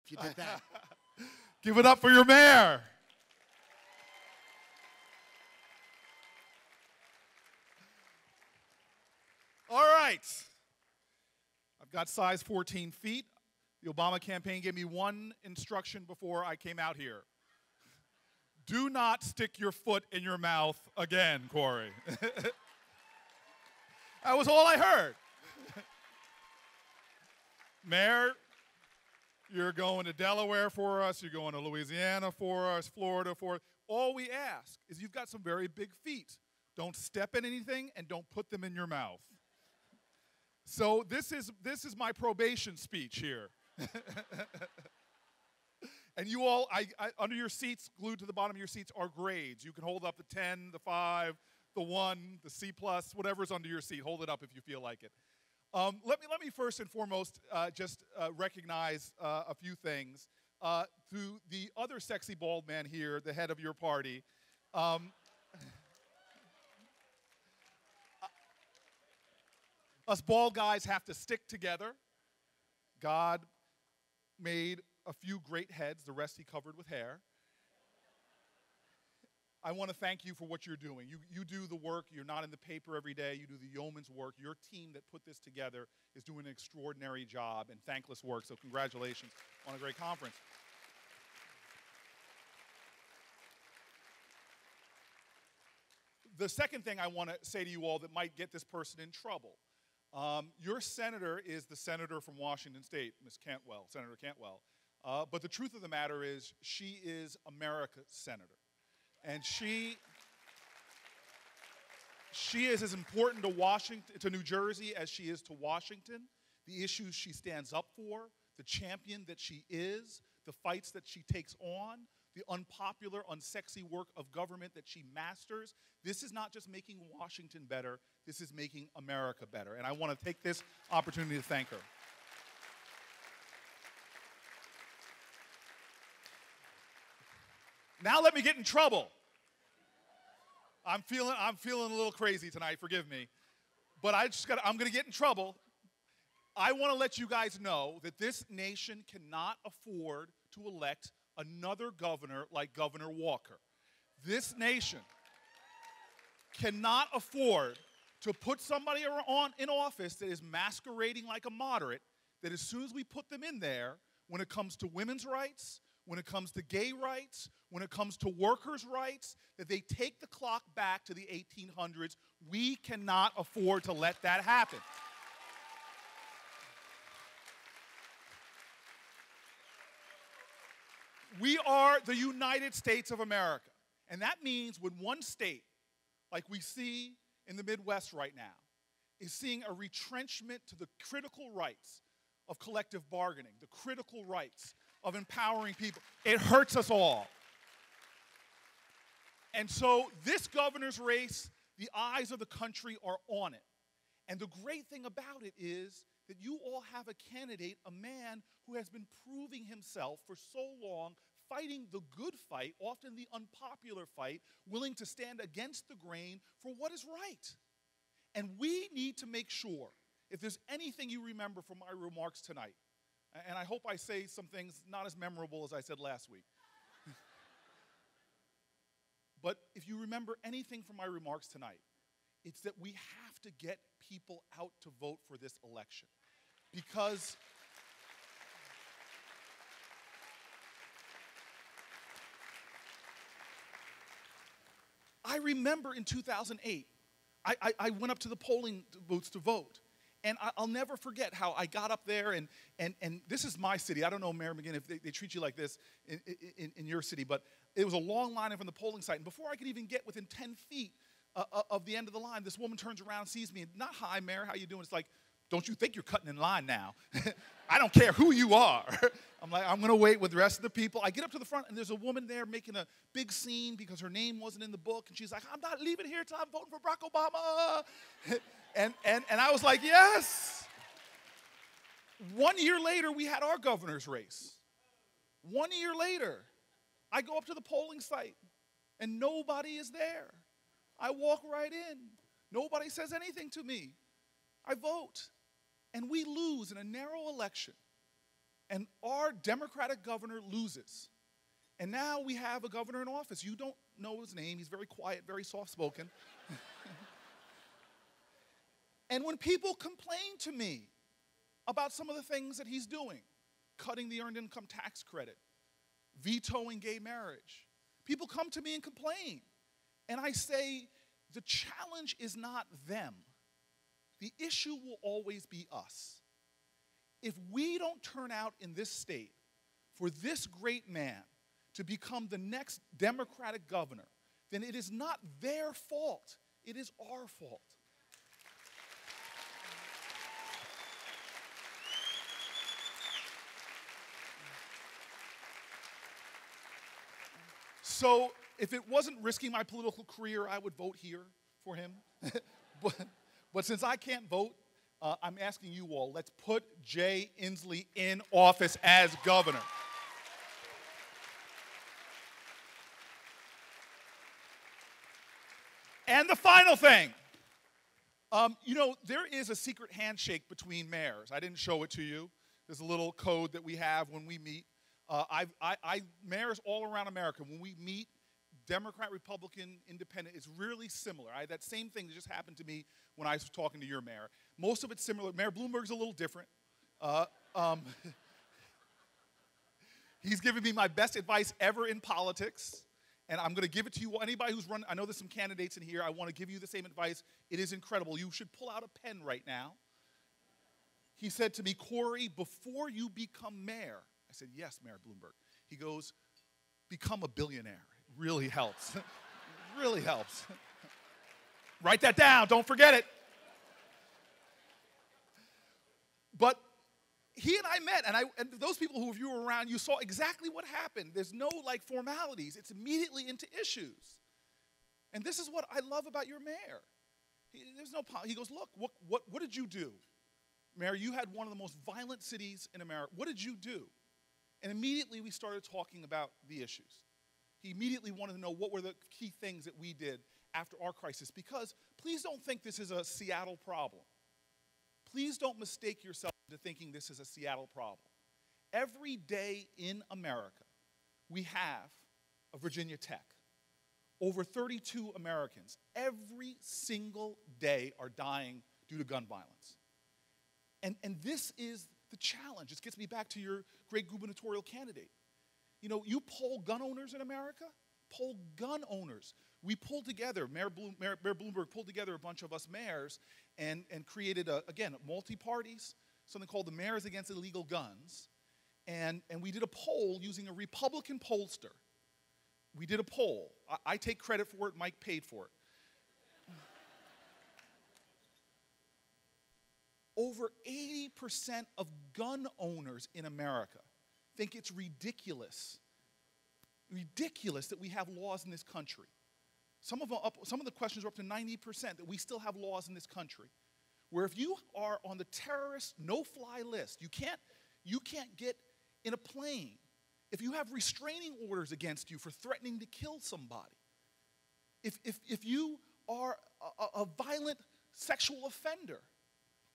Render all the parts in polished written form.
if you did that. Give it up for your mayor. All right. I've got size 14 feet. The Obama campaign gave me one instruction before I came out here. Do not stick your foot in your mouth again, Cory. That was all I heard. Mayor, you're going to Delaware for us. You're going to Louisiana for us, Florida for us. All we ask is you've got some very big feet. Don't step in anything and don't put them in your mouth. So this is my probation speech here. And you all, under your seats, glued to the bottom of your seats, are grades. You can hold up the 10, the 5, the 1, the C+, whatever's under your seat. Hold it up if you feel like it. Let me first and foremost just recognize a few things. To the other sexy bald man here, the head of your party. Us bald guys have to stick together. God made a few great heads, the rest he covered with hair. I want to thank you for what you're doing. You do the work. You're not in the paper every day. You do the yeoman's work. Your team that put this together is doing an extraordinary job and thankless work, so congratulations on a great conference. The second thing I want to say to you all that might get this person in trouble. Your senator is the senator from Washington State, Ms. Cantwell, Senator Cantwell. But the truth of the matter is she is America's senator. And she is as important to New Jersey as she is to Washington. The issues she stands up for, the champion that she is, the fights that she takes on, the unpopular, unsexy work of government that she masters. This is not just making Washington better, this is making America better. And I want to take this opportunity to thank her. Now let me get in trouble. I'm feeling a little crazy tonight, forgive me. But I'm going to get in trouble. I want to let you guys know that this nation cannot afford to elect another governor like Governor Walker. This nation cannot afford to put somebody in office that is masquerading like a moderate, that as soon as we put them in there, when it comes to women's rights, when it comes to gay rights, when it comes to workers' rights, that they take the clock back to the 1800s. We cannot afford to let that happen. We are the United States of America. And that means when one state, like we see in the Midwest right now, is seeing a retrenchment to the critical rights of collective bargaining, the critical rights of empowering people, it hurts us all. And so this governor's race, the eyes of the country are on it. And the great thing about it is that you all have a candidate, a man who has been proving himself for so long, fighting the good fight, often the unpopular fight, willing to stand against the grain for what is right. And we need to make sure, if there's anything you remember from my remarks tonight, and I hope I say some things not as memorable as I said last week, but if you remember anything from my remarks tonight, it's that we have to get people out to vote for this election. Because I remember in 2008, I went up to the polling booths to vote. And I'll never forget how I got up there, and this is my city. I don't know, Mayor McGinn, if they treat you like this in your city, but it was a long line from the polling site. And before I could even get within 10 feet of the end of the line, this woman turns around and sees me. And not, "Hi, Mayor, how you doing?" It's like, "Don't you think you're cutting in line now?" I don't care who you are. I'm like, I'm going to wait with the rest of the people. I get up to the front, and there's a woman there making a big scene because her name wasn't in the book. And she's like, "I'm not leaving here until I'm voting for Barack Obama." And I was like, yes. 1 year later, we had our governor's race. 1 year later, I go up to the polling site, and nobody is there. I walk right in. Nobody says anything to me. I vote, and we lose in a narrow election And our Democratic governor loses. And now we have a governor in office. You don't know his name. He's very quiet, very soft-spoken. And when people complain to me about some of the things that he's doing, cutting the earned income tax credit, vetoing gay marriage, people come to me and complain. And I say, the challenge is not them. The issue will always be us. If we don't turn out in this state for this great man to become the next Democratic governor, then it is not their fault. It is our fault. So if it wasn't risking my political career, I would vote here for him. but since I can't vote, I'm asking you all, let's put Jay Inslee in office as governor. And the final thing, you know, there is a secret handshake between mayors. I didn't show it to you. There's a little code that we have when we meet. Mayors all around America, when we meet, Democrat, Republican, Independent, it's really similar. That same thing that just happened to me when I was talking to your mayor. Most of it's similar. Mayor Bloomberg's a little different. He's given me my best advice ever in politics, and I'm going to give it to you. Anybody who's run, I know there's some candidates in here. I want to give you the same advice. It is incredible. You should pull out a pen right now. He said to me, Cory, before you become mayor, I said, yes, Mayor Bloomberg. He goes, become a billionaire. It really helps. It really helps. Write that down. Don't forget it. But he and I met, and those people who you were around, you saw exactly what happened. There's no, like, formalities. It's immediately into issues. And this is what I love about your mayor. He goes, look, what did you do? Mayor, you had one of the most violent cities in America. What did you do? And immediately we started talking about the issues. He immediately wanted to know what were the key things that we did after our crisis. Because please don't think this is a Seattle problem. Please don't mistake yourself into thinking this is a Seattle problem. Every day in America, we have a Virginia Tech. Over 32 Americans every single day are dying due to gun violence. And this is the challenge. This gets me back to your great gubernatorial candidate. You know, you poll gun owners in America, poll gun owners. We pulled together, Mayor Bloomberg pulled together a bunch of us mayors and created, again, multi-parties, something called the Mayors Against Illegal Guns. And we did a poll using a Republican pollster. We did a poll. I take credit for it. Mike paid for it. Over 80% of gun owners in America think it's ridiculous that we have laws in this country. Some of the questions are up to 90% that we still have laws in this country, where if you are on the terrorist no-fly list, you can't get in a plane. If you have restraining orders against you for threatening to kill somebody, if you are a violent sexual offender,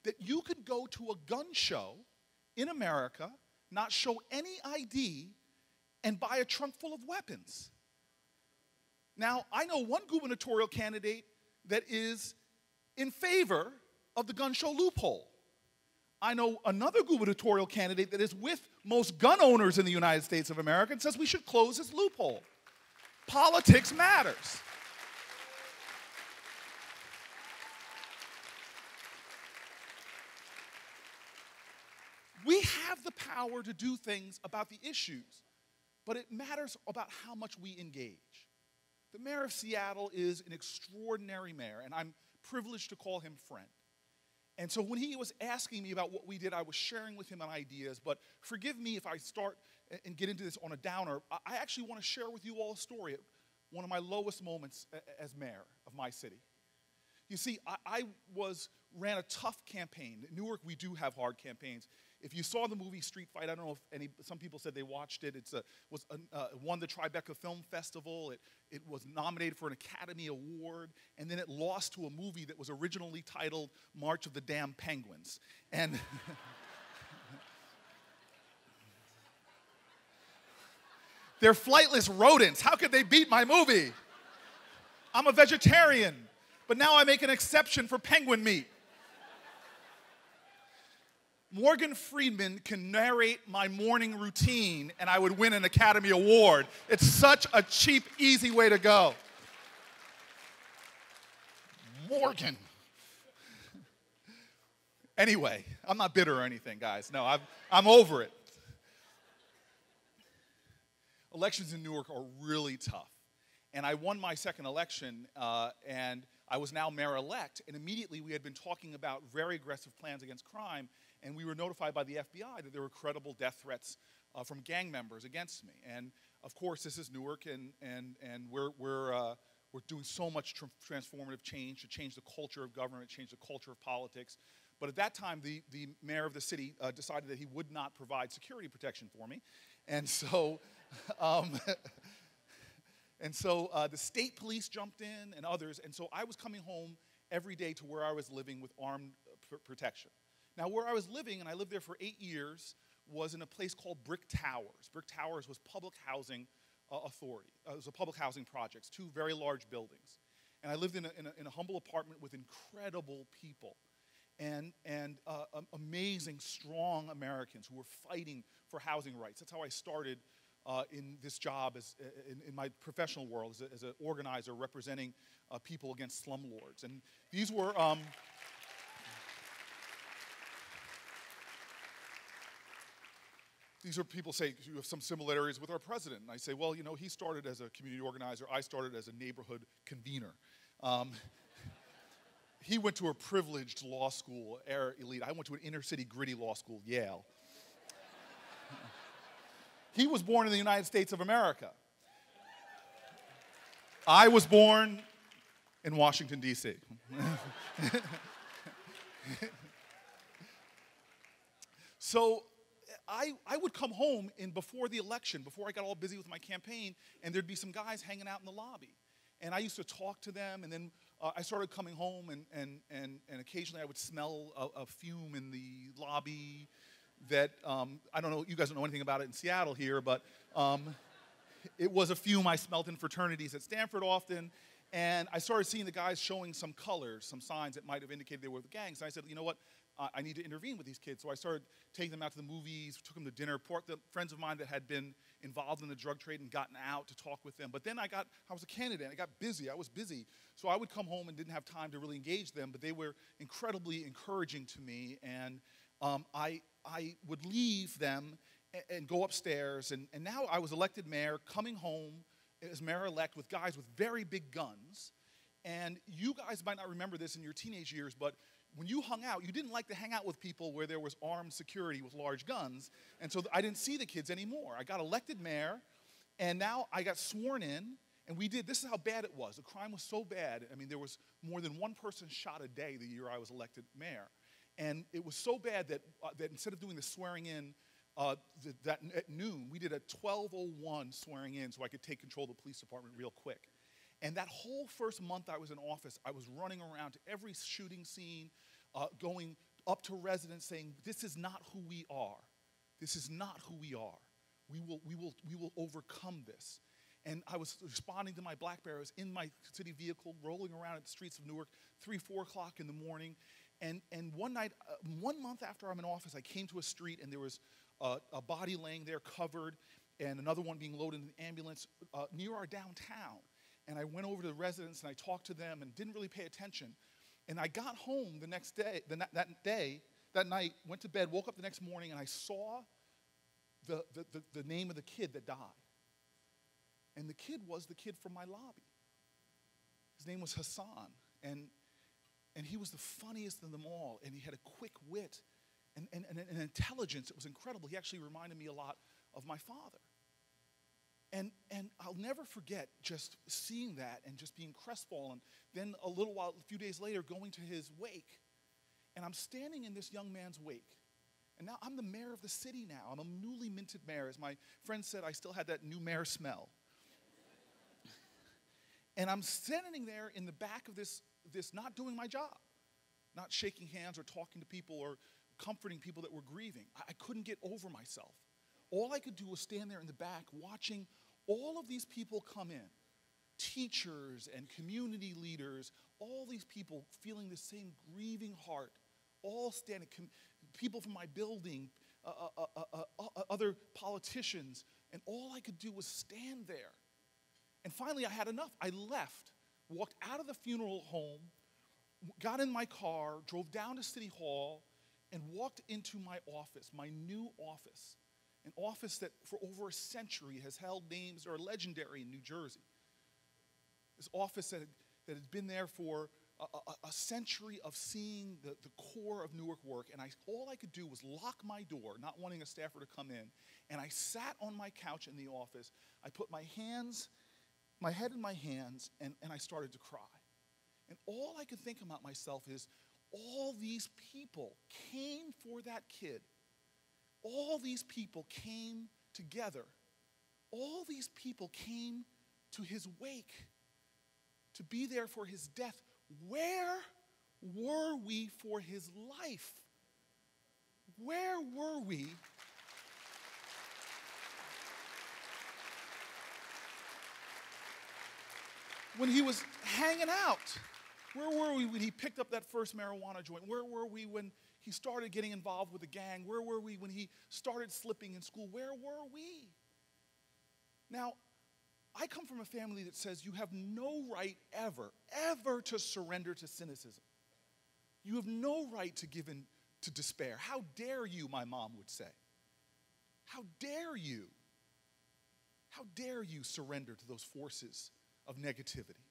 that you could go to a gun show in America, not show any ID, and buy a trunk full of weapons. Now, I know one gubernatorial candidate that is in favor of the gun show loophole. I know another gubernatorial candidate that is with most gun owners in the United States of America and says we should close this loophole. Politics matters. We have the power to do things about the issues, but it matters about how much we engage. The mayor of Seattle is an extraordinary mayor, and I'm privileged to call him friend. And so when he was asking me about what we did, I was sharing with him ideas, but forgive me if I start and get into this on a downer. I actually want to share with you all a story at one of my lowest moments as mayor of my city. You see, I ran a tough campaign. In Newark, we do have hard campaigns. If you saw the movie Street Fight, I don't know if some people said they watched it. It won the Tribeca Film Festival. It was nominated for an Academy Award, and then it lost to a movie that was originally titled March of the Damn Penguins. And They're flightless rodents. How could they beat my movie? I'm a vegetarian, but now I make an exception for penguin meat. Morgan Freeman can narrate my morning routine and I would win an Academy Award. It's such a cheap, easy way to go. Morgan. Anyway, I'm not bitter or anything, guys. No, I'm over it. Elections in Newark are really tough. And I won my second election, and I was now mayor-elect, and immediately we had been talking about very aggressive plans against crime, and we were notified by the FBI that there were credible death threats from gang members against me. And of course, this is Newark, and we're doing so much transformative change to change the culture of government, change the culture of politics. But at that time, the mayor of the city decided that he would not provide security protection for me. And so, the state police jumped in and others. And so I was coming home every day to where I was living with armed protection. Now, where I was living, and I lived there for 8 years, was in a place called Brick Towers. Brick Towers was public housing authority. It was a public housing project, 2 very large buildings. And I lived in a humble apartment with incredible people. And amazing, strong Americans who were fighting for housing rights. That's how I started in this job in my professional world as an organizer representing people against slumlords. And these were people say, you have some similarities with our president. And I say, well, you know, he started as a community organizer. I started as a neighborhood convener. He went to a privileged law school, Air Elite. I went to an inner city gritty law school, Yale. He was born in the United States of America. I was born in Washington, D.C. So I would come home before the election, before I got all busy with my campaign, and there'd be some guys hanging out in the lobby. And I used to talk to them, and then I started coming home, and occasionally I would smell a fume in the lobby that, I don't know, you guys don't know anything about it in Seattle here, but it was a fume I smelled in fraternities at Stanford often, and I started seeing the guys showing some colors, some signs that might have indicated they were the gangs, and I said, you know what, I need to intervene with these kids. So I started taking them out to the movies, took them to dinner, friends of mine that had been involved in the drug trade and gotten out to talk with them. But then I was a candidate, I got busy, I was busy. So I would come home and didn't have time to really engage them, but they were incredibly encouraging to me, and I would leave them and go upstairs, and now I was elected mayor, coming home as mayor-elect with guys with very big guns. And you guys might not remember this in your teenage years, but when you hung out, you didn't like to hang out with people where there was armed security with large guns, and so I didn't see the kids anymore. I got elected mayor, and now I got sworn in, and this is how bad it was. The crime was so bad. I mean, there was more than one person shot a day the year I was elected mayor. And it was so bad that instead of doing the swearing in at noon, we did a 12:01 swearing in so I could take control of the police department real quick. And that whole first month I was in office, I was running around to every shooting scene, going up to residents saying, this is not who we are. This is not who we are. We will overcome this. And I was responding to my BlackBerry. I was in my city vehicle, rolling around the streets of Newark, 3, 4 o'clock in the morning. And one night, 1 month after I'm in office, I came to a street, and there was a body laying there covered, and another one being loaded in an ambulance near our downtown. And I went over to the residents, and I talked to them, and didn't really pay attention. And I got home the next day, that night, went to bed, woke up the next morning, and I saw the name of the kid that died. And the kid was the kid from my lobby. His name was Hassan, and he was the funniest of them all, and he had a quick wit and an intelligence that was incredible. He actually reminded me a lot of my father. And I'll never forget just seeing that and just being crestfallen. Then a few days later, going to his wake, and I'm standing in this young man's wake. And now I'm the mayor of the city now. I'm a newly minted mayor. As my friend said, I still had that new mayor smell. And I'm standing there in the back of this not doing my job, not shaking hands or talking to people or comforting people that were grieving. I couldn't get over myself. All I could do was stand there in the back watching all of these people come in, teachers and community leaders, all these people feeling the same grieving heart, all standing, people from my building, other politicians, and all I could do was stand there. And finally, I had enough. I left, walked out of the funeral home, got in my car, drove down to City Hall, and walked into my office, my new office, an office that for over a century has held names that are legendary in New Jersey. This office that had been there for a century of seeing the core of Newark work, and all I could do was lock my door, not wanting a staffer to come in, and I sat on my couch in the office. I put my head in my hands, and I started to cry. And all I could think about myself is, all these people came for that kid. All these people came together. All these people came to his wake, to be there for his death. Where were we for his life? Where were we? When he was hanging out? Where were we when he picked up that first marijuana joint? Where were we when he started getting involved with the gang? Where were we when he started slipping in school? Where were we? Now, I come from a family that says you have no right ever to surrender to cynicism. You have no right to give in to despair. How dare you, my mom would say. How dare you? How dare you surrender to those forces of negativity?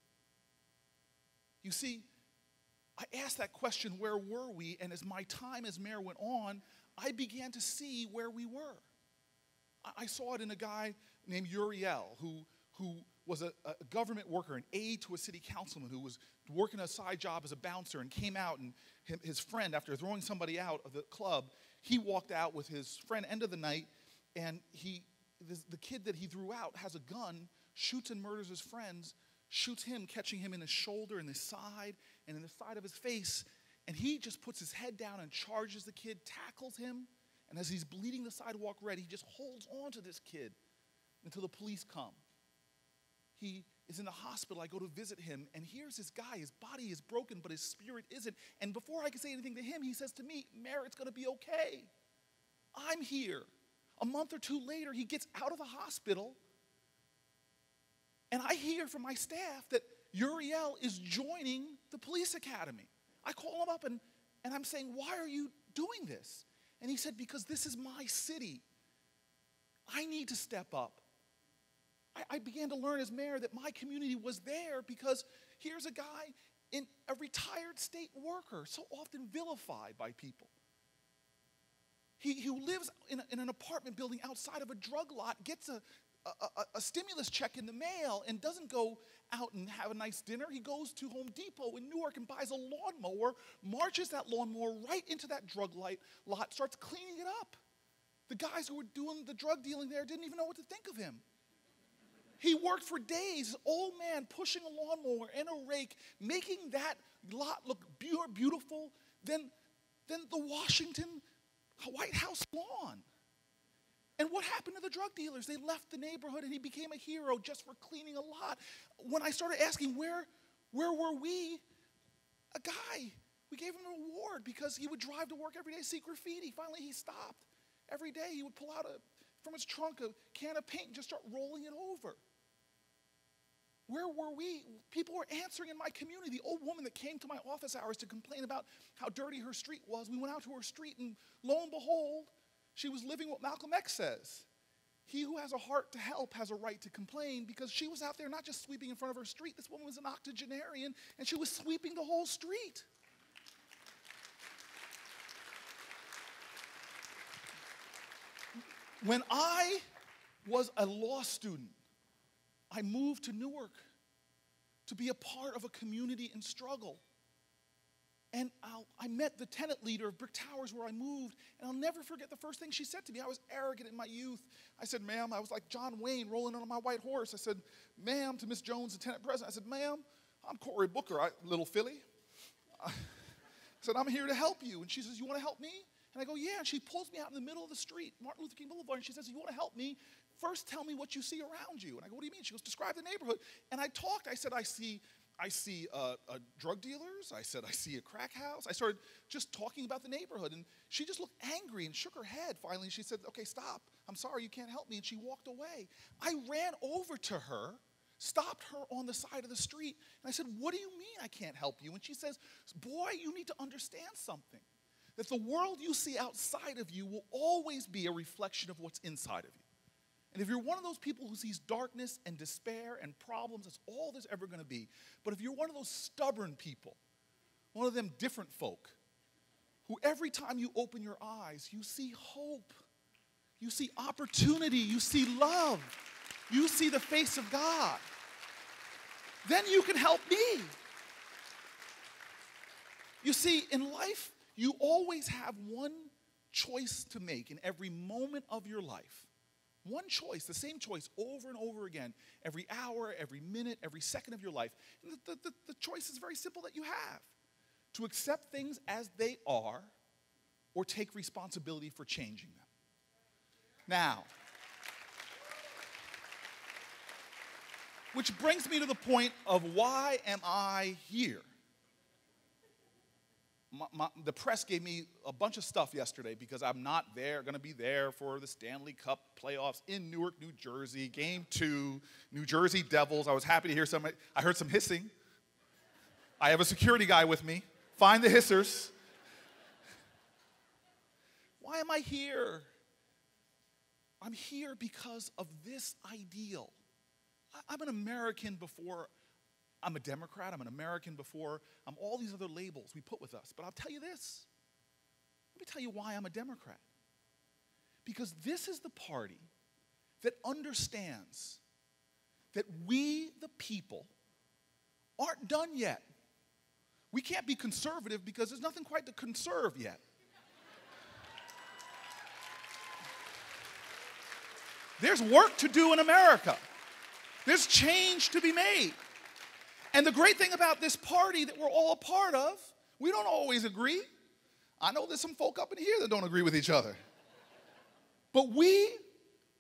You see, I asked that question, where were we? And as my time as mayor went on, I began to see where we were. I saw it in a guy named Uriel, who was a government worker, an aide to a city councilman who was working a side job as a bouncer and came out, and his friend, after throwing somebody out of the club, he walked out with his friend end of the night, and the kid that he threw out has a gun, shoots and murders his friends, shoots him, catching him in his shoulder, in his side, and in the side of his face, and he just puts his head down and charges the kid, tackles him, and as he's bleeding the sidewalk red, he just holds on to this kid until the police come. He is in the hospital. I go to visit him, and here's this guy. His body is broken, but his spirit isn't. And before I can say anything to him, he says to me, Mayor, it's going to be okay. I'm here. A month or two later, he gets out of the hospital, and I hear from my staff that Uriel is joining the police academy. I call him up, and I'm saying, why are you doing this? And he said, because this is my city. I need to step up. I began to learn as mayor that my community was there because here's a guy, a retired state worker, so often vilified by people. He lives in an apartment building outside of a drug lot, gets a stimulus check in the mail, and doesn't go out and have a nice dinner. He goes to Home Depot in Newark and buys a lawnmower, marches that lawnmower right into that drug lot, starts cleaning it up. The guys who were doing the drug dealing there didn't even know what to think of him. He worked for days, old man, pushing a lawnmower and a rake, making that lot look beautiful than the Washington White House lawn. And what happened to the drug dealers? They left the neighborhood, and he became a hero just for cleaning a lot. When I started asking, where were we? A guy, we gave him an award because he would drive to work every day, see graffiti. Finally, he stopped. Every day, he would pull out from his trunk a can of paint and just start rolling it over. Where were we? People were answering in my community. The old woman that came to my office hours to complain about how dirty her street was, we went out to her street, and lo and behold, she was living what Malcolm X says. He who has a heart to help has a right to complain, because she was out there not just sweeping in front of her street. This woman was an octogenarian, and she was sweeping the whole street. When I was a law student, I moved to Newark to be a part of a community in struggle. And I met the tenant leader of Brick Towers where I moved, and I'll never forget the first thing she said to me. I was arrogant in my youth. I said, ma'am, I was like John Wayne rolling on my white horse. I said, ma'am, to Miss Jones, the tenant president. I said, ma'am, I'm Cory Booker, little Philly. I said, I'm here to help you. And she says, you want to help me? And I go, yeah. And she pulls me out in the middle of the street, Martin Luther King Boulevard, and she says, you want to help me? first tell me what you see around you. And I go, what do you mean? She goes, describe the neighborhood. And I talked. I said, I see drug dealers. I said, I see a crack house. I started just talking about the neighborhood. And she just looked angry and shook her head. Finally, she said, okay, stop. I'm sorry, you can't help me. And she walked away. I ran over to her, stopped her on the side of the street. And I said, what do you mean I can't help you? And she says, boy, you need to understand something. That the world you see outside of you will always be a reflection of what's inside of you. And if you're one of those people who sees darkness and despair and problems, that's all there's ever going to be. But if you're one of those stubborn people, one of them different folk, who every time you open your eyes, you see hope, you see opportunity, you see love, you see the face of God, then you can help me. You see, in life, you always have one choice to make in every moment of your life. One choice, the same choice over and over again, every hour, every minute, every second of your life. And the choice is very simple that you have. To accept things as they are or take responsibility for changing them. Now, which brings me to the point of why am I here? The press gave me a bunch of stuff yesterday because I'm not going to be there for the Stanley Cup playoffs in Newark, New Jersey, Game 2, New Jersey Devils. I was happy to hear I heard some hissing. I have a security guy with me. Find the hissers. Why am I here? I'm here because of this ideal. I'm an American before I'm a Democrat, I'm an American before, I'm all these other labels we put with us. But I'll tell you this. Let me tell you why I'm a Democrat. Because this is the party that understands that we, the people, aren't done yet. We can't be conservative because there's nothing quite to conserve yet. There's work to do in America. There's change to be made. And the great thing about this party that we're all a part of, we don't always agree. I know there's some folk up in here that don't agree with each other. But we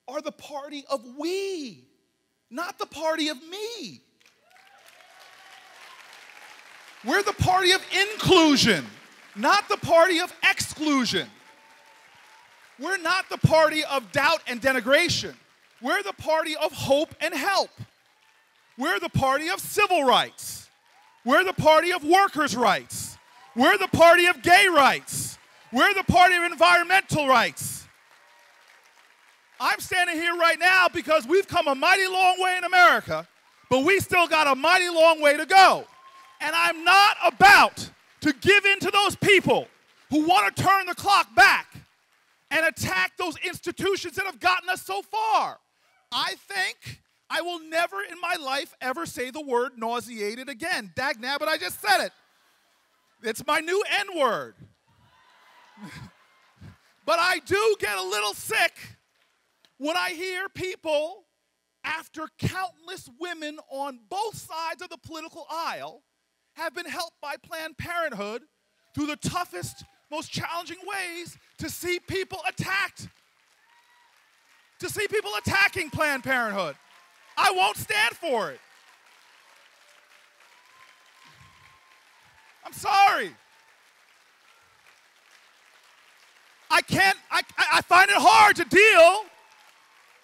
are the party of we, not the party of me. We're the party of inclusion, not the party of exclusion. We're not the party of doubt and denigration. We're the party of hope and help. We're the party of civil rights. We're the party of workers' rights. We're the party of gay rights. We're the party of environmental rights. I'm standing here right now because we've come a mighty long way in America, but we still got a mighty long way to go. And I'm not about to give in to those people who want to turn the clock back and attack those institutions that have gotten us so far. I think I will never in my life ever say the word nauseated again. Dagnabbit, I just said it. It's my new N-word. But I do get a little sick when I hear people, after countless women on both sides of the political aisle have been helped by Planned Parenthood through the toughest, most challenging ways, to see people attacked. To see people attacking Planned Parenthood. I won't stand for it. I'm sorry. I find it hard to deal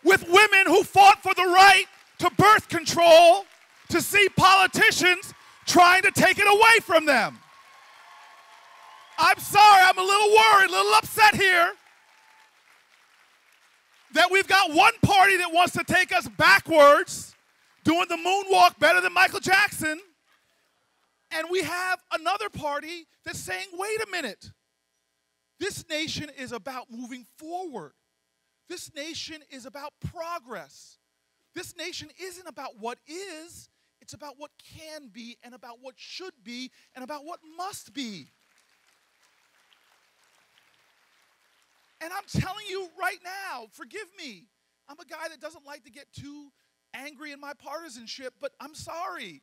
with women who fought for the right to birth control to see politicians trying to take it away from them. I'm sorry, I'm a little worried, a little upset here that we've got one party that wants to take us backwards, doing the moonwalk better than Michael Jackson, and we have another party that's saying, wait a minute, this nation is about moving forward. This nation is about progress. This nation isn't about what is, it's about what can be and about what should be and about what must be. And I'm telling you right now, forgive me, I'm a guy that doesn't like to get too angry in my partisanship, but I'm sorry.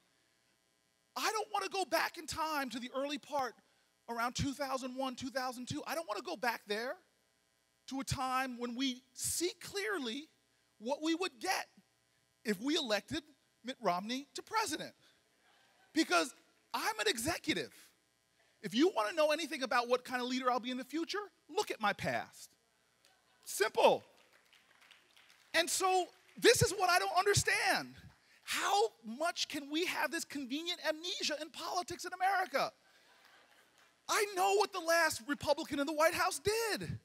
I don't want to go back in time to the early part around 2001, 2002. I don't want to go back there to a time when we see clearly what we would get if we elected Mitt Romney to president. Because I'm an executive. If you want to know anything about what kind of leader I'll be in the future, look at my past. Simple. And so this is what I don't understand. How much can we have this convenient amnesia in politics in America? I know what the last Republican in the White House did.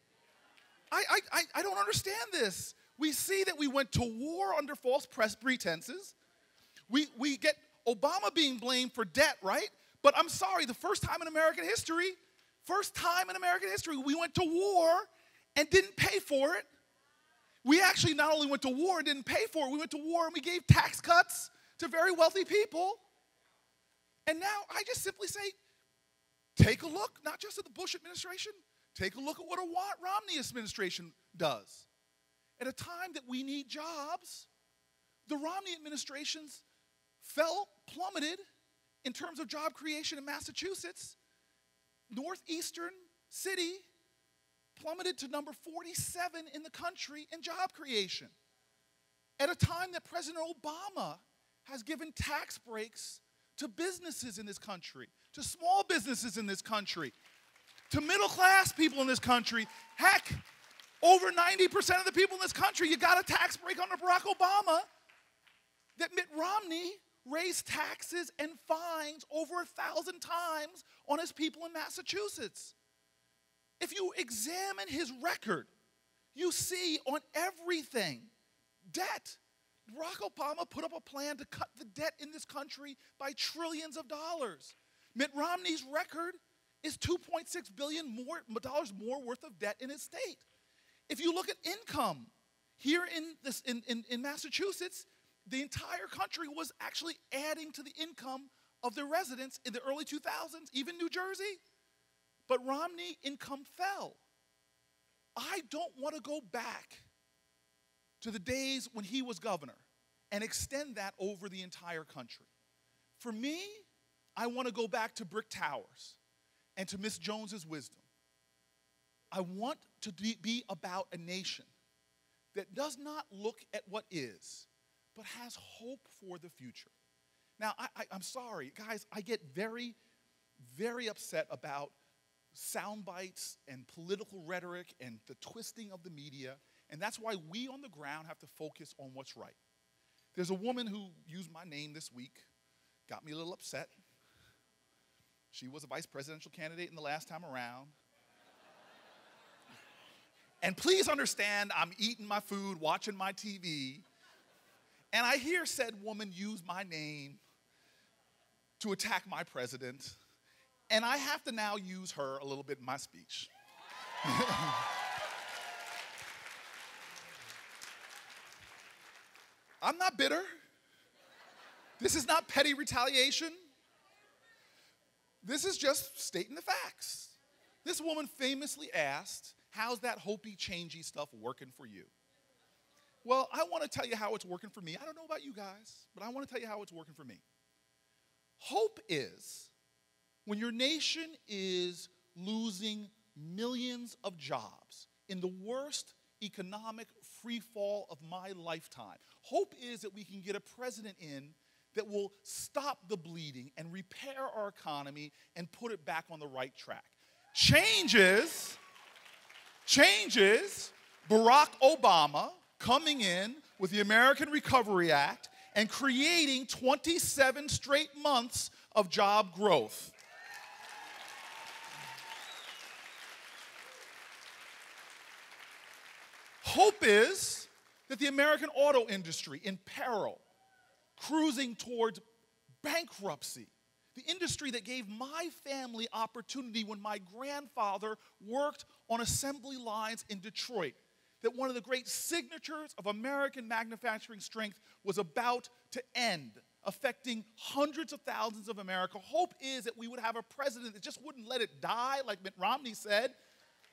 I don't understand this. We see that we went to war under false pretenses. We get Obama being blamed for debt, right? But I'm sorry, the first time in American history, we went to war and didn't pay for it. We actually not only went to war and didn't pay for it, we went to war and we gave tax cuts to very wealthy people. And now I just simply say, take a look, not just at the Bush administration, take a look at what a Romney administration does. At a time that we need jobs, the Romney administrations plummeted in terms of job creation in Massachusetts. Northeastern city plummeted to number 47 in the country in job creation. At a time that President Obama has given tax breaks to businesses in this country, to small businesses in this country, to middle-class people in this country. Heck, over 90% of the people in this country, you got a tax break under Barack Obama. That Mitt Romney raised taxes and fines over 1,000 times on his people in Massachusetts. If you examine his record, you see on everything, debt. Barack Obama put up a plan to cut the debt in this country by trillions of dollars. Mitt Romney's record is $2.6 billion more worth of debt in his state. If you look at income, here in Massachusetts, the entire country was actually adding to the income of their residents in the early 2000s, even New Jersey. But Romney income fell. I don't want to go back to the days when he was governor and extend that over the entire country. For me, I want to go back to brick towers and to Miss Jones's wisdom. I want to be about a nation that does not look at what is, but has hope for the future. Now, I'm sorry, guys, I get very, very upset about sound bites and political rhetoric and the twisting of the media, and that's why we on the ground have to focus on what's right. There's a woman who used my name this week, got me a little upset. She was a vice presidential candidate in the last time around. And please understand, I'm eating my food, watching my TV, and I hear said woman use my name to attack my president, and I have to now use her a little bit in my speech. I'm not bitter. This is not petty retaliation. This is just stating the facts. This woman famously asked, how's that hopey, changey stuff working for you? Well, I want to tell you how it's working for me. I don't know about you guys, but I want to tell you how it's working for me. Hope is when your nation is losing millions of jobs in the worst economic free fall of my lifetime. Hope is that we can get a president in that will stop the bleeding and repair our economy and put it back on the right track. Change is Barack Obama coming in with the American Recovery Act and creating 27 straight months of job growth. Hope is that the American auto industry, in peril, cruising towards bankruptcy, the industry that gave my family opportunity when my grandfather worked on assembly lines in Detroit, that one of the great signatures of American manufacturing strength was about to end, affecting hundreds of thousands of America. Hope is that we would have a president that just wouldn't let it die, like Mitt Romney said,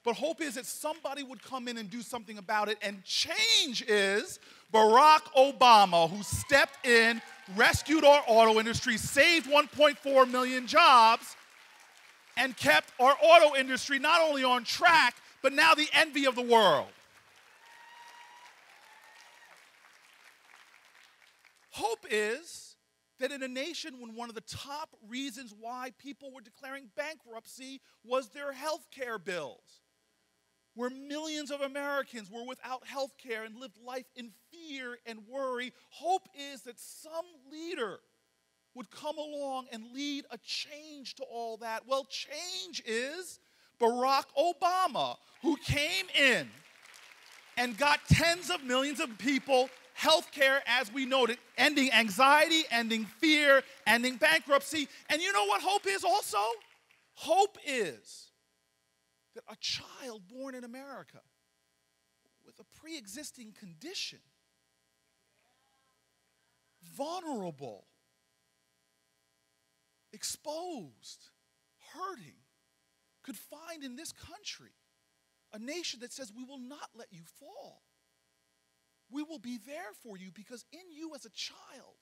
but hope is that somebody would come in and do something about it. And change is Barack Obama, who stepped in, rescued our auto industry, saved 1.4 million jobs, and kept our auto industry not only on track, but now the envy of the world. Hope is that in a nation when one of the top reasons why people were declaring bankruptcy was their health care bills, where millions of Americans were without health care and lived life in fear and worry, hope is that some leader would come along and lead a change to all that. Well, change is Barack Obama, who came in and got tens of millions of people health care, as we noted, ending anxiety, ending fear, ending bankruptcy. And you know what hope is also? Hope is that a child born in America with a pre-existing condition, vulnerable, exposed, hurting, could find in this country a nation that says, we will not let you fall. We will be there for you because in you as a child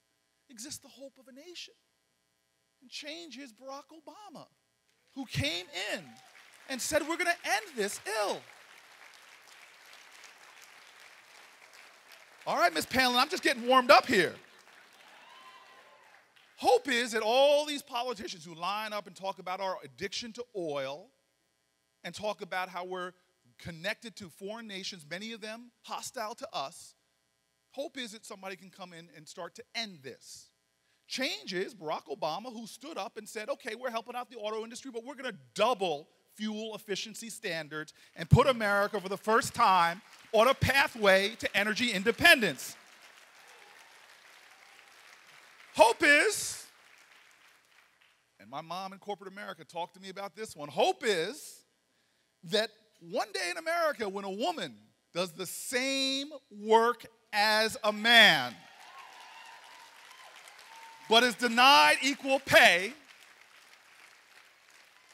exists the hope of a nation. And change is Barack Obama, who came in and said, we're going to end this ill. All right, Miss Palin, I'm just getting warmed up here. Hope is that all these politicians who line up and talk about our addiction to oil and talk about how we're connected to foreign nations, many of them hostile to us, hope is that somebody can come in and start to end this. Change is Barack Obama, who stood up and said, okay, we're helping out the auto industry, but we're going to double fuel efficiency standards and put America for the first time on a pathway to energy independence. Hope is, and my mom in corporate America talked to me about this one, hope is that one day in America when a woman does the same work as a man but is denied equal pay,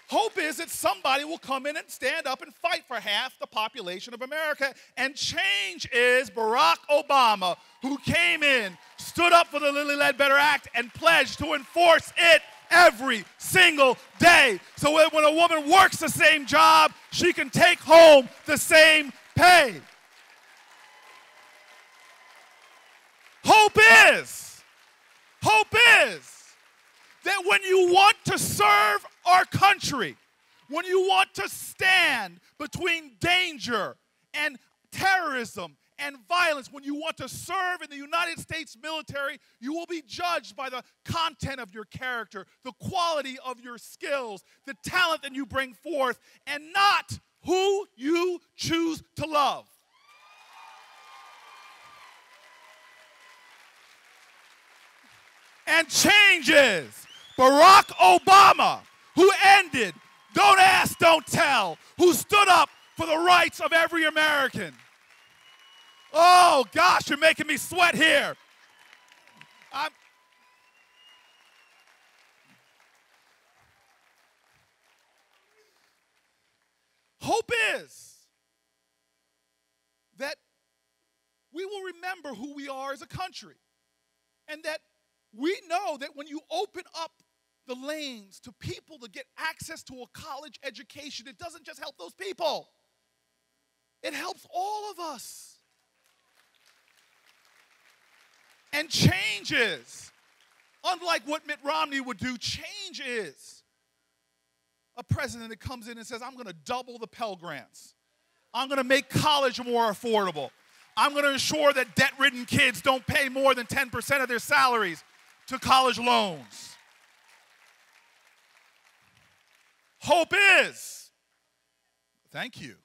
hope is that somebody will come in and stand up and fight for half the population of America. And change is Barack Obama, who came in, stood up for the Lilly Ledbetter Act, and pledged to enforce it every single day. So that when a woman works the same job, she can take home the same pay. Hope is that when you want to serve our country, when you want to stand between danger and terrorism and violence, when you want to serve in the United States military, you will be judged by the content of your character, the quality of your skills, the talent that you bring forth, and not who you choose to love. And change is Barack Obama, who ended Don't Ask, Don't Tell, who stood up for the rights of every American. Oh, gosh, you're making me sweat here. Hope is that we will remember who we are as a country, and that we know that when you open up the lanes to people to get access to a college education, it doesn't just help those people. It helps all of us. And change is, unlike what Mitt Romney would do, change is a president that comes in and says, I'm going to double the Pell Grants. I'm going to make college more affordable. I'm going to ensure that debt-ridden kids don't pay more than 10% of their salaries to college loans. Hope is, thank you.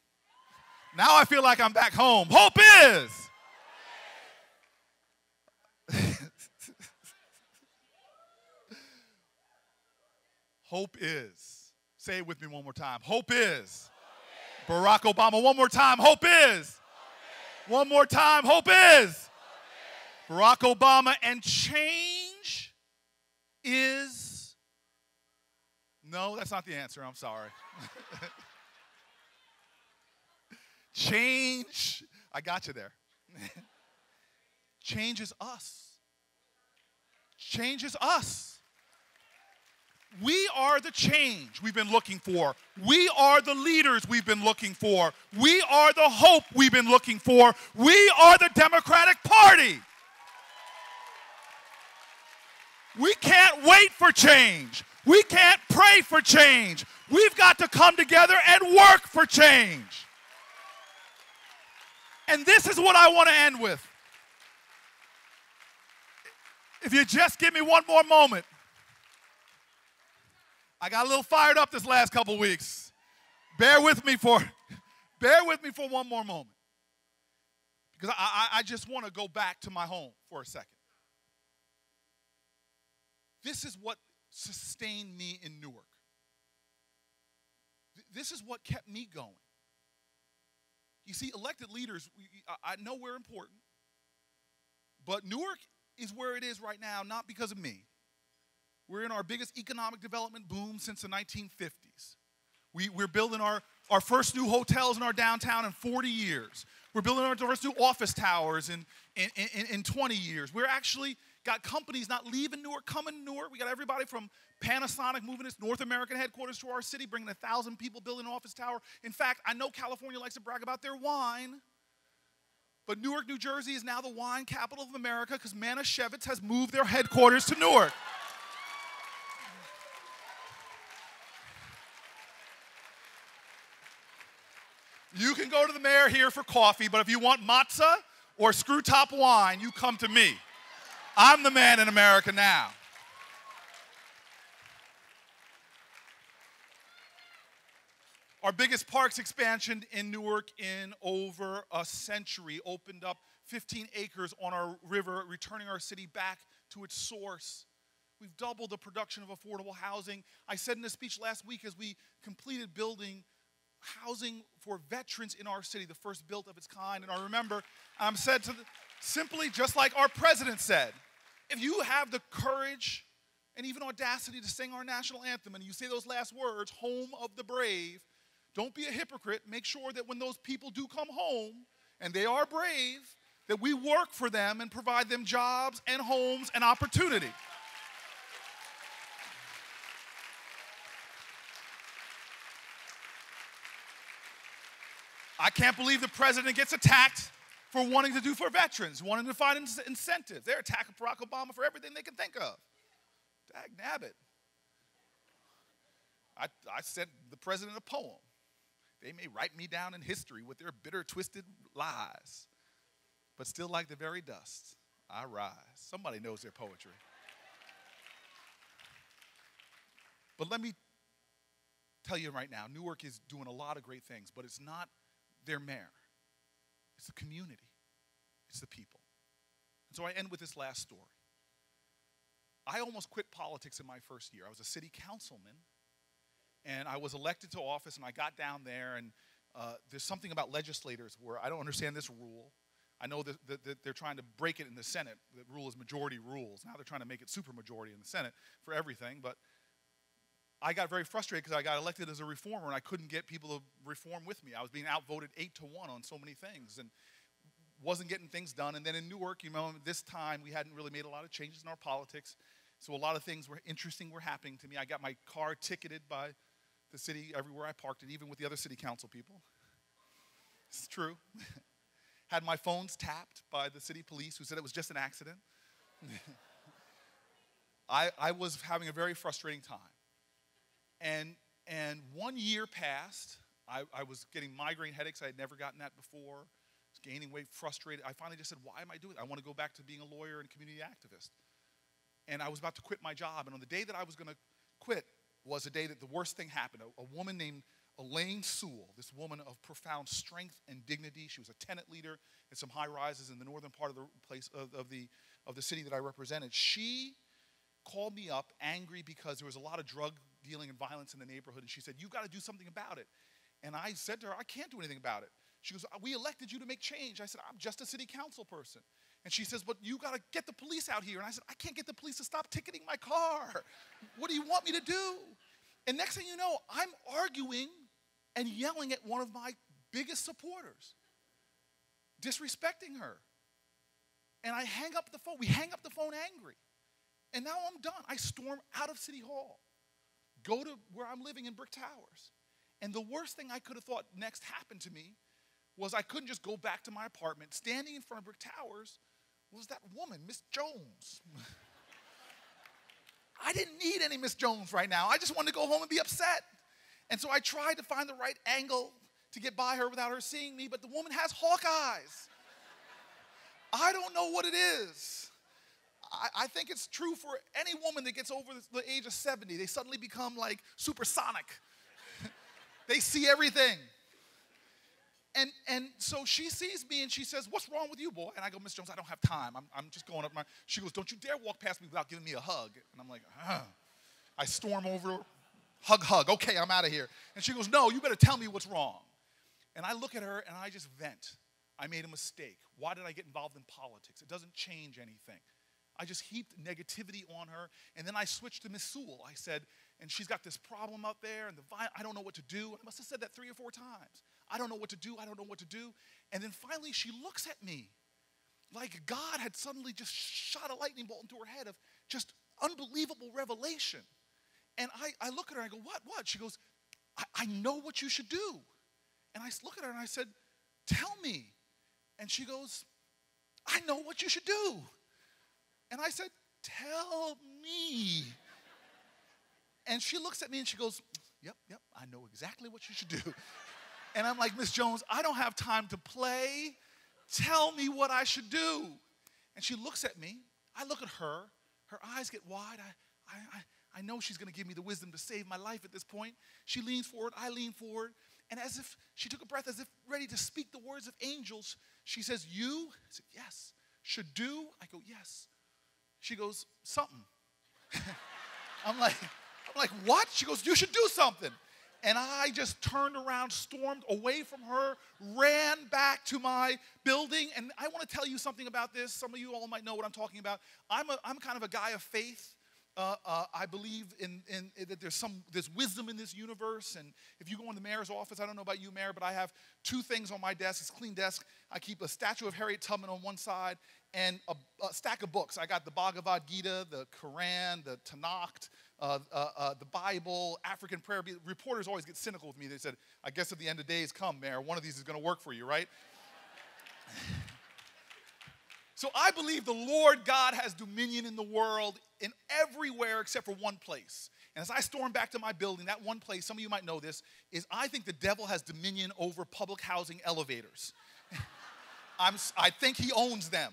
Now I feel like I'm back home. Hope is. Hope is. Say it with me one more time. Hope is. Barack Obama, one more time. Hope is. One more time. Hope is. Barack Obama. And change is, no, that's not the answer. I'm sorry. Change, I got you there. Change is us. Change is us. We are the change we've been looking for. We are the leaders we've been looking for. We are the hope we've been looking for. We are the Democratic Party. We can't wait for change. We can't pray for change. We've got to come together and work for change. And this is what I want to end with. If you just give me one more moment. I got a little fired up this last couple weeks. Bear with me for one more moment. Because I just want to go back to my home for a second. This is what sustained me in Newark. This is what kept me going. You see, elected leaders, I know we're important, but Newark is where it is right now, not because of me. We're in our biggest economic development boom since the 1950s. We're building our first new hotels in our downtown in 40 years. We're building our first new office towers in 20 years. We're actually got companies not leaving Newark, coming to Newark. We got everybody from Panasonic moving its North American headquarters to our city, bringing 1,000 people building an office tower. In fact, I know California likes to brag about their wine, but Newark, New Jersey is now the wine capital of America because Manischewitz has moved their headquarters to Newark. You can go to the mayor here for coffee, but if you want matzah or screw top wine, you come to me. I'm the man in America now. Our biggest parks expansion in Newark in over a century opened up 15 acres on our river, returning our city back to its source. We've doubled the production of affordable housing. I said in a speech last week as we completed building housing for veterans in our city, the first built of its kind. And I remember said simply just like our president said, if you have the courage and even audacity to sing our national anthem and you say those last words, home of the brave, don't be a hypocrite. Make sure that when those people do come home, and they are brave, that we work for them and provide them jobs and homes and opportunity. I can't believe the president gets attacked for wanting to do for veterans, wanting to find incentives. They're attacking Barack Obama for everything they can think of. Dag nabbit. I sent the president a poem. They may write me down in history with their bitter, twisted lies, but still like the very dust, I rise. Somebody knows their poetry. But let me tell you right now, Newark is doing a lot of great things, but it's not their mayor. It's the community. It's the people. And so I end with this last story. I almost quit politics in my first year. I was a city councilman, and I was elected to office, and I got down there, and there's something about legislators where I don't understand this rule. I know that they're trying to break it in the Senate. The rule is majority rules. Now they're trying to make it supermajority in the Senate for everything, but I got very frustrated because I got elected as a reformer and I couldn't get people to reform with me. I was being outvoted 8-1 on so many things and wasn't getting things done. And then in Newark, you know, this time we hadn't really made a lot of changes in our politics. So a lot of things were interesting were happening to me. I got my car ticketed by the city everywhere I parked it, even with the other city council people. It's true. Had my phones tapped by the city police who said it was just an accident. I was having a very frustrating time. And 1 year passed. I was getting migraine headaches. I had never gotten that before. I was gaining weight, frustrated. I finally just said, why am I doing it? I want to go back to being a lawyer and community activist. And I was about to quit my job. And on the day that I was going to quit was the day that the worst thing happened. A woman named Elaine Sewell, this woman of profound strength and dignity. She was a tenant leader in some high rises in the northern part of the place of the city that I represented. She called me up angry because there was a lot of drug dealing and violence in the neighborhood, and she said, you've got to do something about it. And I said to her, I can't do anything about it. She goes, we elected you to make change. I said, I'm just a city council person. And she says, but you got to get the police out here. And I said, I can't get the police to stop ticketing my car. What do you want me to do? And next thing you know, I'm arguing and yelling at one of my biggest supporters, disrespecting her. And I hang up the phone. We hang up the phone angry. And now I'm done. I storm out of City Hall, go to where I'm living in Brick Towers. And the worst thing I could have thought next happened to me was I couldn't just go back to my apartment. Standing in front of Brick Towers was that woman, Miss Jones. I didn't need any Miss Jones right now. I just wanted to go home and be upset. And so I tried to find the right angle to get by her without her seeing me, but the woman has hawk eyes. I don't know what it is. I think it's true for any woman that gets over the age of 70. They suddenly become like supersonic. They see everything. And so she sees me and she says, what's wrong with you, boy? And I go, Miss Jones, I don't have time. I'm just going up she goes, don't you dare walk past me without giving me a hug. And I'm like, I storm over, hug. Okay, I'm out of here. And she goes, no, you better tell me what's wrong. And I look at her and I just vent. I made a mistake. Why did I get involved in politics? It doesn't change anything. I just heaped negativity on her, and then I switched to Miss Sewell. I said, and she's got this problem up there, and I don't know what to do. I must have said that 3 or 4 times. I don't know what to do. I don't know what to do. And then finally she looks at me like God had suddenly just shot a lightning bolt into her head of just unbelievable revelation. And I look at her and I go, what? She goes, I know what you should do. And I look at her and I said, tell me. And she goes, I know what you should do. And I said, tell me. And she looks at me and she goes, yep, I know exactly what you should do. And I'm like, Miss Jones, I don't have time to play. Tell me what I should do. And she looks at me. I look at her. Her eyes get wide. I know she's going to give me the wisdom to save my life at this point. She leans forward. I lean forward. And as if she took a breath, as if ready to speak the words of angels, she says, you? I said, yes. Should do? I go, yes. She goes, something. I'm like, what? She goes, you should do something. And I just turned around, stormed away from her, ran back to my building. And I want to tell you something about this. Some of you all might know what I'm talking about. I'm kind of a guy of faith. I believe in that there's wisdom in this universe. And if you go in the mayor's office, I don't know about you, Mayor, but I have 2 things on my desk. It's a clean desk. I keep a statue of Harriet Tubman on one side and a stack of books. I got the Bhagavad Gita, the Quran, the Tanakh, the Bible, African prayer. Reporters always get cynical with me. They said, I guess at the end of days come, Mayor, one of these is going to work for you, right? So I believe the Lord God has dominion in the world in everywhere except for one place. And as I storm back to my building, that one place, some of you might know this, is I think the devil has dominion over public housing elevators. I think he owns them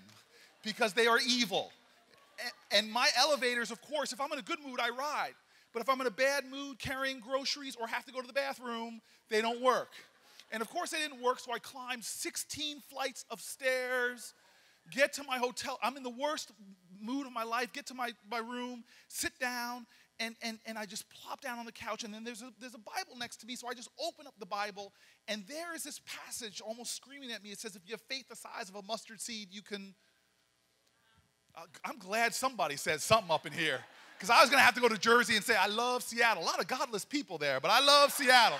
because they are evil. And my elevators, of course, if I'm in a good mood, I ride. But if I'm in a bad mood carrying groceries or have to go to the bathroom, they don't work. And of course they didn't work, so I climbed 16 flights of stairs, get to my hotel. I'm in the worst mood of my life. Get to my room, sit down, and I just plop down on the couch. And then there's a Bible next to me, so I just open up the Bible. And there is this passage almost screaming at me. It says, if you have faith the size of a mustard seed, you can... I'm glad somebody said something up in here. Because I was going to have to go to Jersey and say, I love Seattle. A lot of godless people there, but I love Seattle.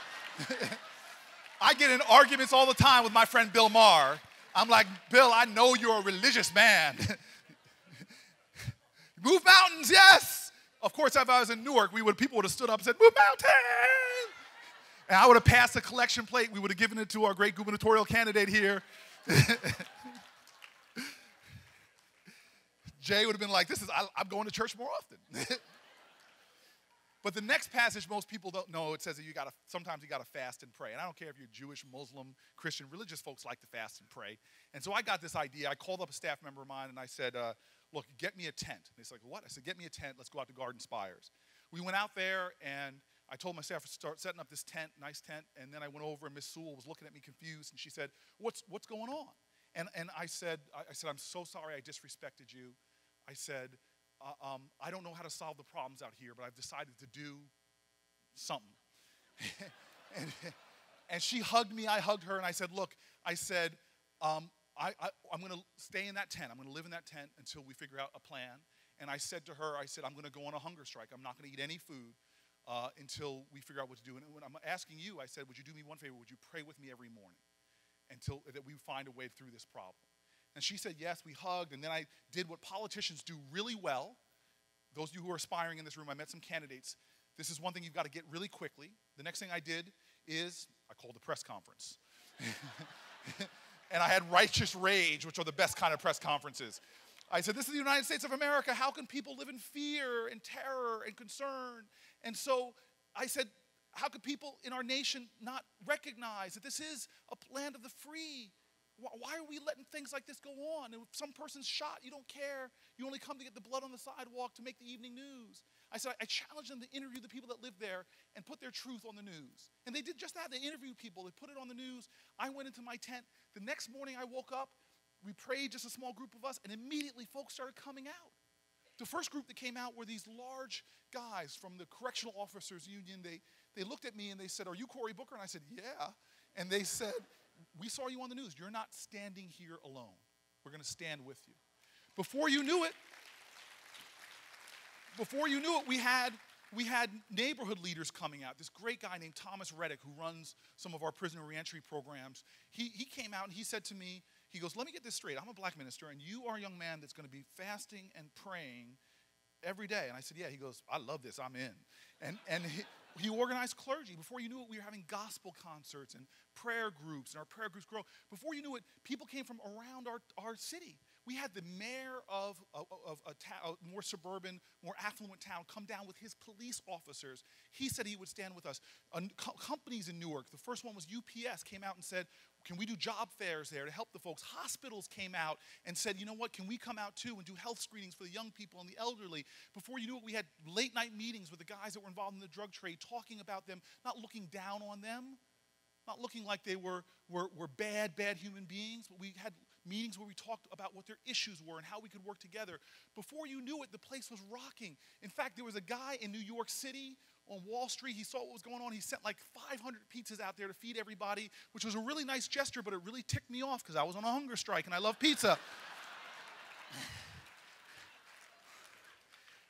I get in arguments all the time with my friend Bill Maher. I'm like, Bill, I know you're a religious man. Move mountains, yes. Of course, if I was in Newark, people would have stood up and said, move mountains. And I would have passed the collection plate. We would have given it to our great gubernatorial candidate here. Jay would have been like, I'm going to church more often. But the next passage most people don't know, it says that sometimes you got to fast and pray. And I don't care if you're Jewish, Muslim, Christian, religious folks like to fast and pray. And so I got this idea. I called up a staff member of mine and I said, look, get me a tent. And he's like, what? I said, get me a tent. Let's go out to Garden Spires. We went out there and I told my staff to start setting up this tent, nice tent. And then I went over and Miss Sewell was looking at me confused and she said, what's going on? And I said, I'm so sorry I disrespected you. I said, I don't know how to solve the problems out here, but I've decided to do something. and she hugged me, I hugged her, and I said, look, I'm going to stay in that tent. I'm going to live in that tent until we figure out a plan. And I said to her, I'm going to go on a hunger strike. I'm not going to eat any food until we figure out what to do. And when I'm asking you, I said, would you do me one favor? Would you pray with me every morning until that we find a way through this problem? And she said, yes, we hugged, and then I did what politicians do really well. Those of you who are aspiring in this room, I met some candidates. This is one thing you've got to get really quickly. The next thing I did is I called a press conference. And I had righteous rage, which are the best kind of press conferences. I said, this is the United States of America. How can people live in fear and terror and concern? And so I said, how could people in our nation not recognize that this is a land of the free? Why are we letting things like this go on? And if some person's shot, you don't care. You only come to get the blood on the sidewalk to make the evening news. I said, I challenged them to interview the people that live there and put their truth on the news. And they did just that. They interviewed people. They put it on the news. I went into my tent. The next morning I woke up. We prayed, just a small group of us, and immediately folks started coming out. The first group that came out were these large guys from the Correctional Officers Union. They looked at me and they said, are you Cory Booker? And I said, yeah. And they said, we saw you on the news. You're not standing here alone. We're going to stand with you. Before you knew it, we had neighborhood leaders coming out. This great guy named Thomas Reddick, who runs some of our prisoner reentry programs, he came out and he said to me, he goes, let me get this straight. I'm a black minister, and you are a young man that's going to be fasting and praying every day. And I said, yeah. He goes, I love this. I'm in. And he organized clergy. Before you knew it, we were having gospel concerts and prayer groups, and our prayer groups grow. Before you knew it, people came from around our city. We had the mayor of a more suburban, more affluent town come down with his police officers. He said he would stand with us. Companies in Newark, the first one was UPS, came out and said, can we do job fairs there to help the folks? Hospitals came out and said, you know what, can we come out too and do health screenings for the young people and the elderly? Before you knew it, we had late night meetings with the guys that were involved in the drug trade, talking about them, not looking down on them, not looking like they were bad human beings, but we had meetings where we talked about what their issues were and how we could work together. Before you knew it, the place was rocking. In fact, there was a guy in New York City on Wall Street. He saw what was going on. He sent like 500 pizzas out there to feed everybody, which was a really nice gesture, but it really ticked me off because I was on a hunger strike and I love pizza.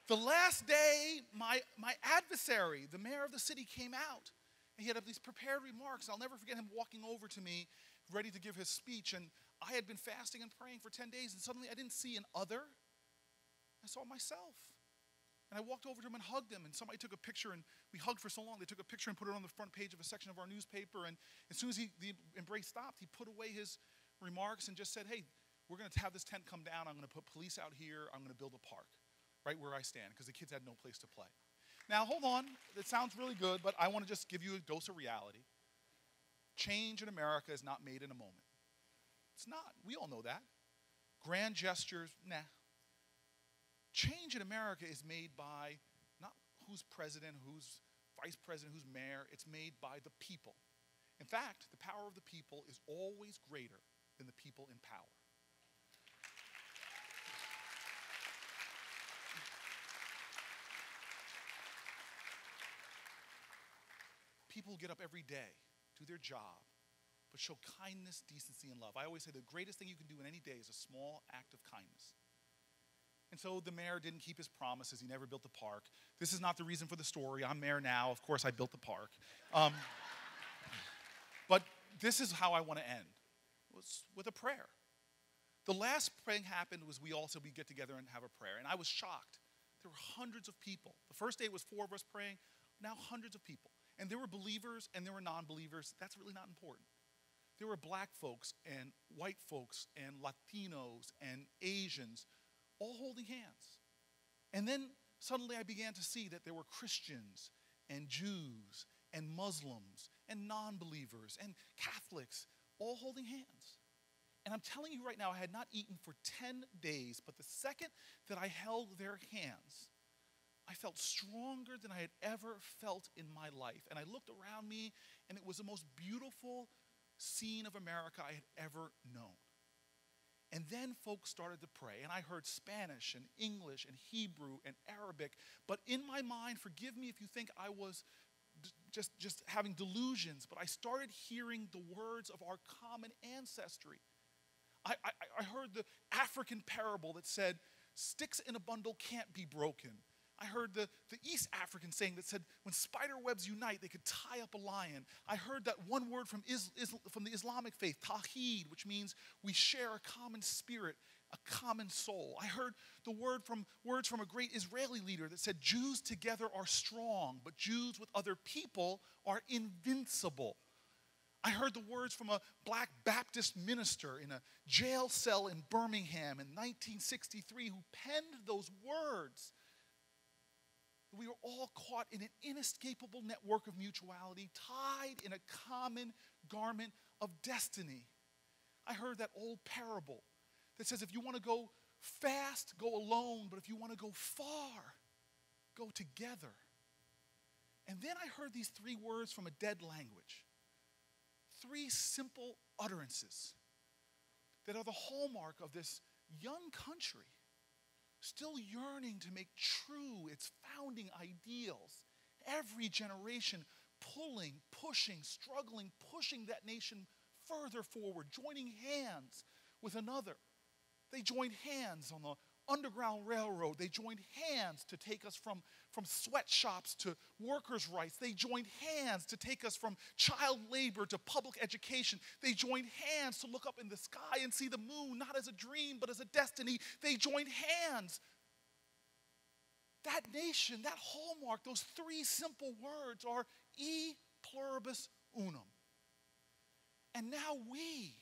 The last day, my adversary, the mayor of the city, came out. And he had these prepared remarks. I'll never forget him walking over to me, ready to give his speech. And I had been fasting and praying for 10 days, and suddenly I didn't see an other. I saw myself. And I walked over to him and hugged him, and somebody took a picture, and we hugged for so long. They took a picture and put it on the front page of a section of our newspaper. And as soon as the embrace stopped, he put away his remarks and just said, hey, we're going to have this tent come down. I'm going to put police out here. I'm going to build a park right where I stand because the kids had no place to play. Now, hold on. It sounds really good, but I want to just give you a dose of reality. Change in America is not made in a moment. It's not. We all know that. Grand gestures, nah. Change in America is made by not who's president, who's vice president, who's mayor. It's made by the people. In fact, the power of the people is always greater than the people in power. People get up every day, do their job, but show kindness, decency, and love. I always say the greatest thing you can do in any day is a small act of kindness. And so the mayor didn't keep his promises. He never built the park. This is not the reason for the story. I'm mayor now. Of course, I built the park. But this is how I want to end, was with a prayer. The last thing happened was we get together and have a prayer. And I was shocked. There were hundreds of people. The first day was 4 of us praying. Now hundreds of people. And there were believers and there were non-believers. That's really not important. There were black folks and white folks and Latinos and Asians all holding hands. And then suddenly I began to see that there were Christians and Jews and Muslims and non-believers and Catholics all holding hands. And I'm telling you right now, I had not eaten for 10 days, but the second that I held their hands, I felt stronger than I had ever felt in my life. And I looked around me, and it was the most beautiful scene of America I had ever known. And then folks started to pray, and I heard Spanish and English and Hebrew and Arabic. But in my mind, forgive me if you think I was just having delusions, but I started hearing the words of our common ancestry. I heard the African parable that said, sticks in a bundle can't be broken. I heard the East African saying that said, when spider webs unite, they could tie up a lion. I heard that one word from the Islamic faith, tawheed, which means we share a common spirit, a common soul. I heard words from a great Israeli leader that said, Jews together are strong, but Jews with other people are invincible. I heard the words from a black Baptist minister in a jail cell in Birmingham in 1963 who penned those words. We are all caught in an inescapable network of mutuality, tied in a common garment of destiny. I heard that old parable that says if you want to go fast, go alone, but if you want to go far, go together. And then I heard these three words from a dead language. Three simple utterances that are the hallmark of this young country, still yearning to make true its founding ideals. Every generation pulling, pushing, struggling, pushing that nation further forward, joining hands with another. They joined hands on the Underground Railroad. They joined hands to take us from sweatshops to workers' rights. They joined hands to take us from child labor to public education. They joined hands to look up in the sky and see the moon, not as a dream, but as a destiny. They joined hands. That nation, that hallmark, those three simple words are e pluribus unum. And now we,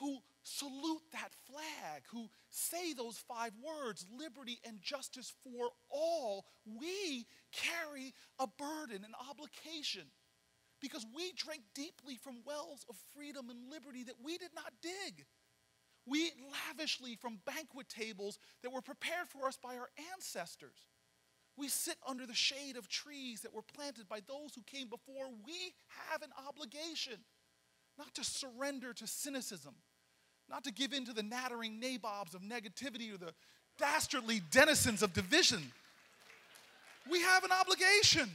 who salute that flag, who say those five words, liberty and justice for all, we carry a burden, an obligation, because we drank deeply from wells of freedom and liberty that we did not dig. We eat lavishly from banquet tables that were prepared for us by our ancestors. We sit under the shade of trees that were planted by those who came before. We have an obligation not to surrender to cynicism, not to give in to the nattering nabobs of negativity or the dastardly denizens of division. We have an obligation,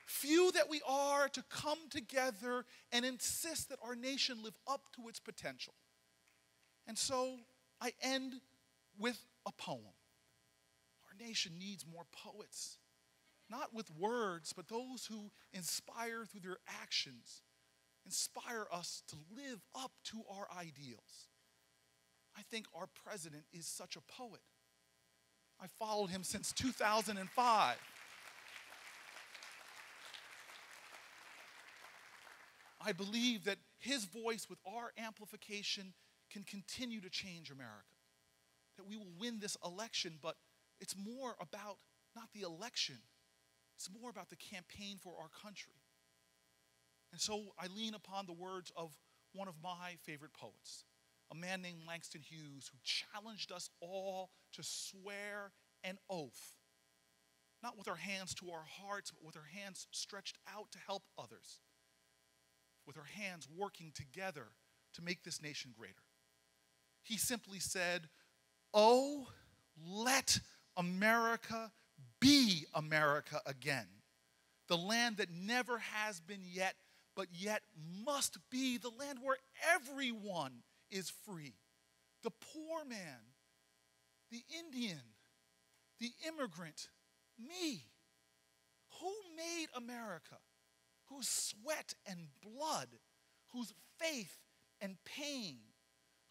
few that we are, to come together and insist that our nation live up to its potential. And so I end with a poem. Our nation needs more poets, not with words, but those who inspire through their actions, inspire us to live up to our ideals. I think our president is such a poet. I followed him since 2005. I believe that his voice with our amplification can continue to change America. That we will win this election, but it's more about not the election. It's more about the campaign for our country. And so I lean upon the words of one of my favorite poets, a man named Langston Hughes, who challenged us all to swear an oath, not with our hands to our hearts, but with our hands stretched out to help others, with our hands working together to make this nation greater. He simply said, "Oh, let America be America again, the land that never has been yet, but yet must be, the land where everyone is free. The poor man, the Indian, the immigrant, me. Who made America? Whose sweat and blood, whose faith and pain,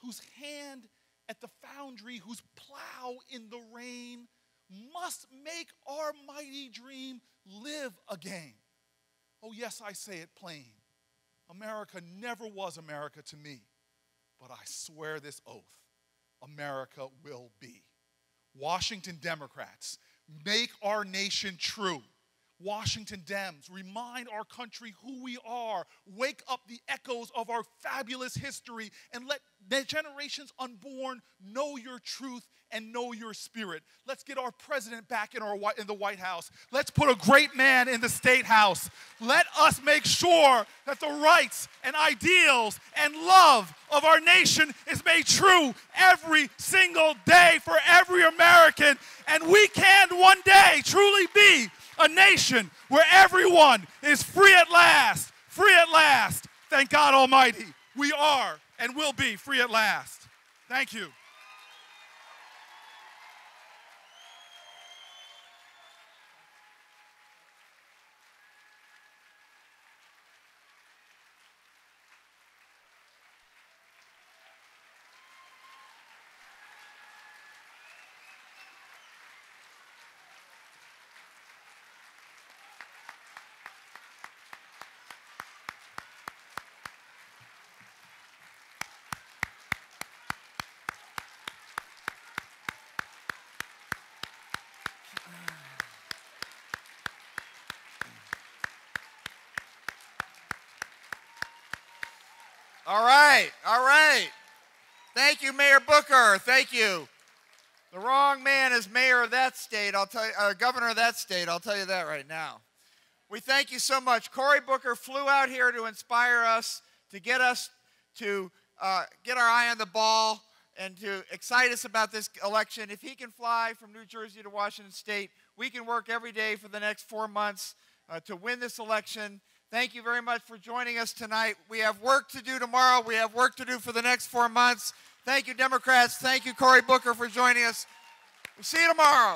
whose hand at the foundry, whose plow in the rain, must make our mighty dream live again. Oh, yes, I say it plain. America never was America to me, but I swear this oath, America will be. Washington Democrats, make our nation true. Washington Dems, remind our country who we are. Wake up the echoes of our fabulous history and let the generations unborn know your truth and know your spirit. Let's get our president back in the White House. Let's put a great man in the State House. Let us make sure that the rights and ideals and love of our nation is made true every single day for every American. And we can one day truly be a nation where everyone is free at last. Free at last. Thank God Almighty. We are and will be free at last. Thank you. All right, all right. Thank you, Mayor Booker. Thank you. The wrong man is mayor of that state. I'll tell you, governor of that state. I'll tell you that right now. We thank you so much. Cory Booker flew out here to inspire us to get our eye on the ball and to excite us about this election. If he can fly from New Jersey to Washington State, we can work every day for the next 4 months to win this election. Thank you very much for joining us tonight. We have work to do tomorrow. We have work to do for the next 4 months. Thank you, Democrats. Thank you, Cory Booker, for joining us. We'll see you tomorrow.